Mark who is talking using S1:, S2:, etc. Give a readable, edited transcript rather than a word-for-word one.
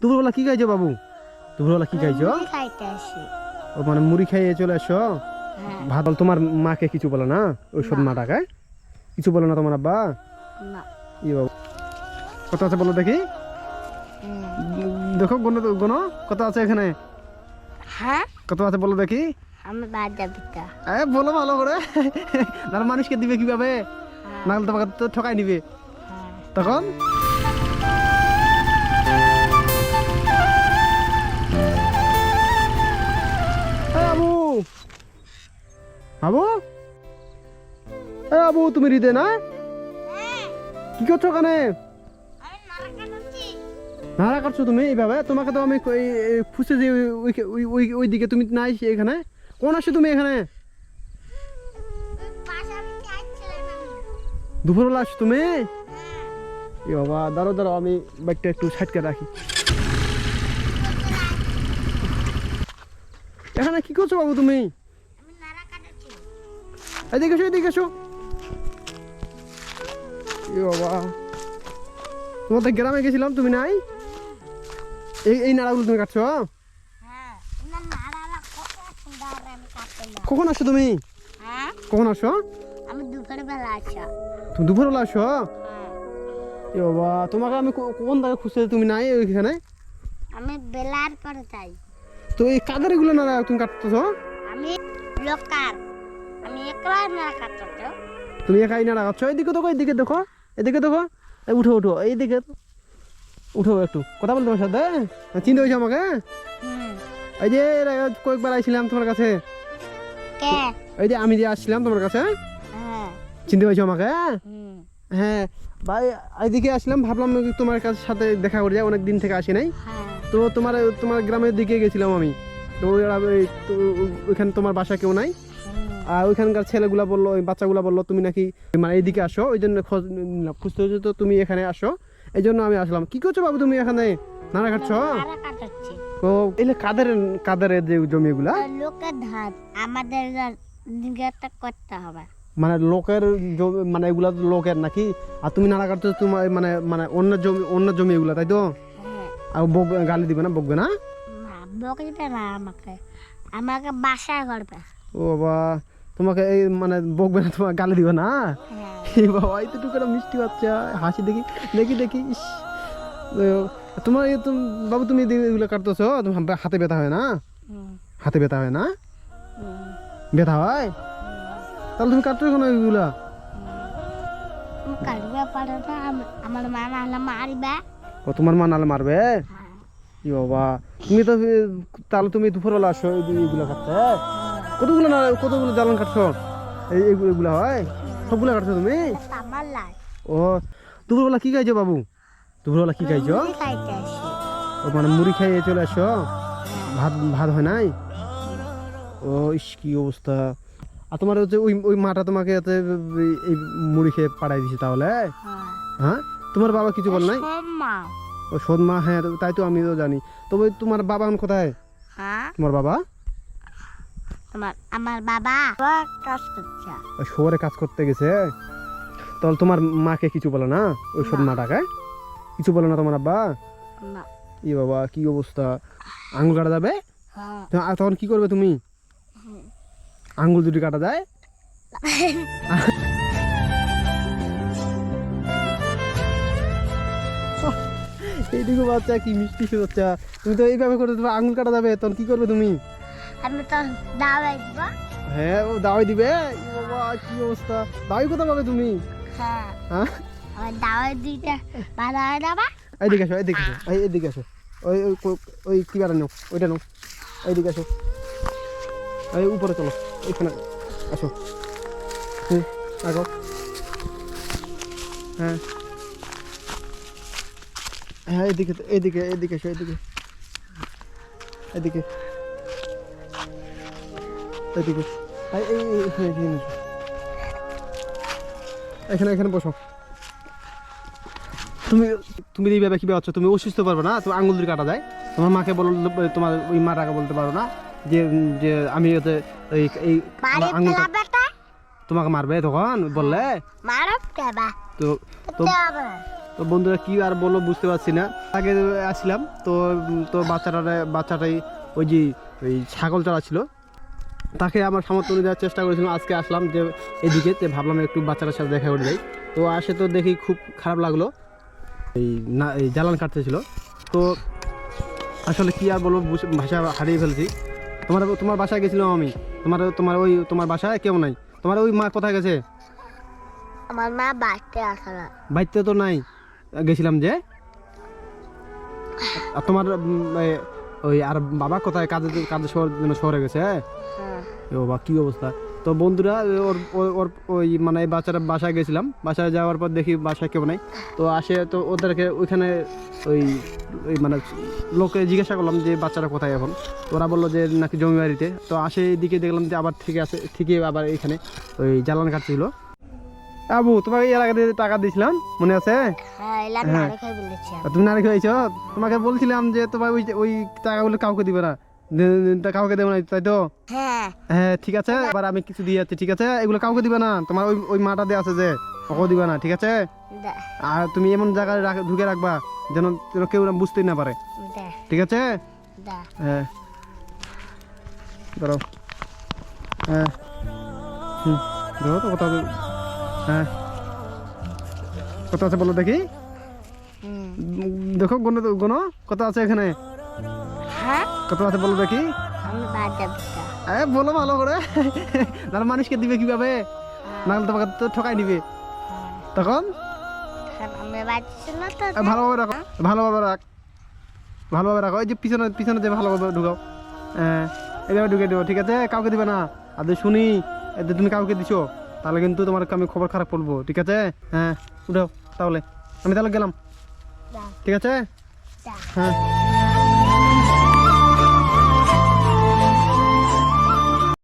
S1: দুপুরবেলা কি খাইছো বাবু? দুপুরবেলা কি খাইছো? ও মানে মুড়ি খাইয়ে চলে আসো? ভাত বল, তোমার মাকে কিছু বলো না? ওই সব মাটাকে কিছু বলো না তোমার আব্বা? ই বাবু কত আছে বলো দেখি। দেখো গোনো গোনো কত আছে এখানে?
S2: হ্যাঁ
S1: কত আছে বলো দেখি।
S2: আমি বাজা পিতা
S1: বলো ভালো করে, নাহলে মানুষকে দিবে কিভাবে? নাহলে তোমাকে তো ঠকাই নিবে তখন। আবু আবু আবু তুমি হৃদয় না? কি করছো ওখানে? নাড়া কাটছো তুমি এইভাবে? তোমাকে তো আমি খুঁজতে যে ওই দিকে তুমি নাই এখানে। কোন আসছো তুমি এখানে? দুপুরবেলা আসছো তুমি? এ বাবা দাঁড়ো দাঁড়ো, আমি বাইকটা একটু সাইড করে রাখি। এখানে কি করছো বাবু তুমি? এদিকে এসো এদিকে এসো। এ বাবা তোমাদের গ্রামে গেছিলাম, তুমি নাই? এই নাড়াগুলো তুমি কাটছো? কখন আসো তুমি? কখন আসো?
S2: আমি দুপুরবেলা আসা।
S1: তুমি দুপুরবেলা আসো? এ বাবা তোমাকে আমি কোন জায়গায় খুঁজতে, তুমি নাই ওইখানে।
S2: আমি বেলার পরে যাই।
S1: তো এই কাদের এগুলো নাড়া তুমি কাটতেছো?
S2: আমি লোকার, আমি একলা না কাটতো।
S1: তুমি একাই নাড়া কাটছো? এইদিকে দেখো, এইদিকে দেখো, এদিকে দেখো। উঠো উঠো, এইদিকে উঠো, একটু কথা বল তোমার সাথে। চিনতে হয়েছে আমাকে? এই যে কয়েকবার আইছিলাম তোমার কাছে।
S2: কে?
S1: এই যে আমি যে আসছিলাম তোমার কাছে, চিনতে হয়েছে আমাকে? হ্যাঁ ভাই, এইদিকে আসলাম, ভাবলাম তোমার কাছে সাথে দেখা করে যায়, অনেক দিন থেকে আসি নাই। তো তোমার গ্রামের দিকে গেছিলাম আমি। তো ওইখানে তোমার বাসা কেউ নাই। আর ওইখানকার ছেলেগুলা বললো, ওই বাচ্চাগুলা বললো তুমি নাকি মানে এইদিকে আসো, ওই জন্য খুঁজতে হচ্ছে, তো তুমি এখানে আসো, এই জন্য আমি আসলাম। কি করছো বাবু তুমি এখানে? নাড়া কাটছো? ও এলে কাদের কাদের যে জমি এগুলা?
S2: লোকের ধান, আমাদের দিকে করতে হবে।
S1: মানে লোকের মানে এগুলা লোকের নাকি? আর তুমি নাড়া কাটছো তোমার মানে মানে অন্য জমি এগুলা, তাই তো? আর গালি দিবে না, বকবে না?
S2: বকবে না, আমাকে আমাকে বাসায় করবে।
S1: ও বাবা তোমাকে এই মানে বকবে না, তোমার গালি দিবে না? বাবা এইটুকু একটা মিষ্টি বাচ্চা, হাসি দেখি দেখি দেখি। তোমার বাবু তুমি এগুলো কাটতেছো, তোমার হাতে ব্যথা হয় না? হাতে ব্যথা হয় না? ব্যথা হয়? তাহলে তুমি কাটছো কেন এগুলা?
S2: কাটবে পারে না, আমার মা নাহলে মারবে।
S1: ও তোমার মা নাহলে মারবে? কি বাবা তুমি তো, তাহলে তুমি দুপুরবেলা আসো এইগুলো কাটতে? কতগুলো জ্বালান কাটছো? এইগুলো হয় সবগুলো কাটছো তুমি? ও দুপুরবেলা কি খাইছো বাবু? দুপুরবেলা কি খাইছো? ও মানে মুড়ি খাইয়ে চলে আসো? ভাত ভাত হয় নাই? ও ইস কি অবস্থা। আর তোমার হচ্ছে ওই মাটা তোমাকে এই মুড়ি খেয়ে পাঠাই দিছে তাহলে? হ্যাঁ তোমার বাবা কিছু বল নাই? ও সৎ মা, হ্যাঁ তাই তো আমিও জানি। তবে তোমার বাবা এখন কোথায়? তোমার বাবা?
S2: আমার বাবা কাজ করছে,
S1: শহরে কাজ করতে গেছে। তাহলে তোমার মাকে কিছু বলে না? ওই সৎ মাটাকে কিছু বলে না তোমার আব্বা? ই বাবা কি অবস্থা। আঙুল কাটা যাবে? তখন কি করবে তুমি? আঙুল দুটি কাটা যায়? এইদিকে বাচ্চা কি মিষ্টি বাচ্চা, তুমি তো এইভাবে করে তোমার আঙুল কাটা যাবে, তখন কি করবে তুমি?
S2: আমি তো দাওয়াই দিব।
S1: হ্যাঁ ও দাওয়াই দিবে? বাবা কি অবস্থা, দাওয়াই কোথা পাবে তুমি? হ্যাঁ
S2: দাওয়াই দিতে ভালো হয় না?
S1: এইদিকে আসো, এইদিকে আসো, এইদিকে আসো। ওই ওই কি বাড়া নাও, ওইটা নাও, এইদিকে আসো, এই উপরে চলো, এখানে আসো। আগো হ্যাঁ হ্যাঁ এদিকে এদিকে এদিকে এসো, এদিকে এদিকে এদিকে এখানে এখানে বসো। তুমি তুমি এইভাবে কি ভাবছো তুমি অসুস্থ পারবে না? তোমার আঙুল দিয়ে কাটা যায়। তোমার মাকে বলো, তোমার ওই মাটাকে বলতে পারো না যে যে আমি এই আঙুল তোমাকে মারবে তখন বললে? তো তো বন্ধুরা কি আর বলবো বুঝতে পারছি না। আগে আসছিলাম তো তো বাচ্চাটাই ওই যে ওই ছাগল চড়াচ্ছিল, তাকে আমার সামর্থ্য অনুযায়ী চেষ্টা করেছিলাম। আজকে আসলাম যে এদিকে, যে ভাবলাম একটু বাচ্চাটার সাথে দেখা করে যাই। তো আসে তো দেখি খুব খারাপ লাগলো, এই জ্বালান কাটতেছিল। তো আসলে কি আর বলবো, ভাষা হারিয়ে ফেলছি। তোমার বাসায় গেছিলাম আমি, তোমার বাসায় কেউ নাই। তোমার ওই মা কোথায় গেছে?
S2: আমার মা বাড়িতে আসে না।
S1: বাড়িতে তো নাই, গেছিলাম যে। আর তোমার ওই আর বাবা কোথায়? কাজে শহরে গেছে।
S2: হ্যাঁ।
S1: ও বা কি অবস্থা। তো বন্ধুরা ওর ওই মানে এই বাচ্চারা বাসায় গেছিলাম, বাসায় যাওয়ার পর দেখি বাসায় কেউ নাই। তো আসে তো ওদেরকে ওইখানে ওই ওই মানে লোকে জিজ্ঞাসা করলাম যে বাচ্চারা কোথায় এখন। তো ওরা বললো যে নাকি জমি বাড়িতে। তো আসে এইদিকে দেখলাম যে আবার ঠিকই আবার এইখানে ওই জ্বালান কাটছিল। আবু, তোমাকে এর আগে টাকা দিয়েছিলাম, মনে আছে?
S2: হ্যাঁ, এলাম
S1: হ্যাঁ।
S2: নারে খাই বলেছি।
S1: তুমি নারী খেয়েছো, তোমাকে বলছিলাম যে তোমার ওই টাকাগুলো কাউকে দিবে না, কাউকে দেবো না, তাই তো?
S2: হ্যাঁ।
S1: হ্যাঁ ঠিক আছে, এবার আমি কিছু দিয়ে যাচ্ছি, ঠিক আছে? এগুলো কাউকে দিবে না, তোমার ওই মাটা দিয়ে আছে যে, ওকেও দিবে না, ঠিক আছে?
S2: দে
S1: আর তুমি এমন জায়গায় ঢুকে রাখবা যেন কেউ না বুঝতেই না পারে,
S2: দে
S1: ঠিক আছে?
S2: দে।
S1: হ্যাঁ ধরো। হ্যাঁ ধরো তো কোথাও। হ্যাঁ কত আছে বলো দেখি। দেখো গোনো কত আছে এখানে,
S2: হ্যাঁ,
S1: কত আছে বলো দেখি।
S2: আমি বাদ যাবো।
S1: বলো ভালো করে, তাহলে মানুষকে দিবে কিভাবে? নাহলে তোমাকে তো ঠকাই নিবে তখন।
S2: আমি বাড়ছি না তো।
S1: ভালোভাবে রাখো, ভালোভাবে রাখো। ওই যে পিছনে যে ভালোভাবে ঢুকাও। হ্যাঁ এইভাবে ঢুকে দেবো, ঠিক আছে? কাউকে দিবে না। আর যদি শুনি যে তুমি কাউকে দিছো, তাহলে কিন্তু তোমার আমি খবর খারাপ বলবো, ঠিক আছে? হ্যাঁ উঠাও তাহলে, আমি তাহলে গেলাম, ঠিক আছে?
S2: যা।
S1: হ্যাঁ।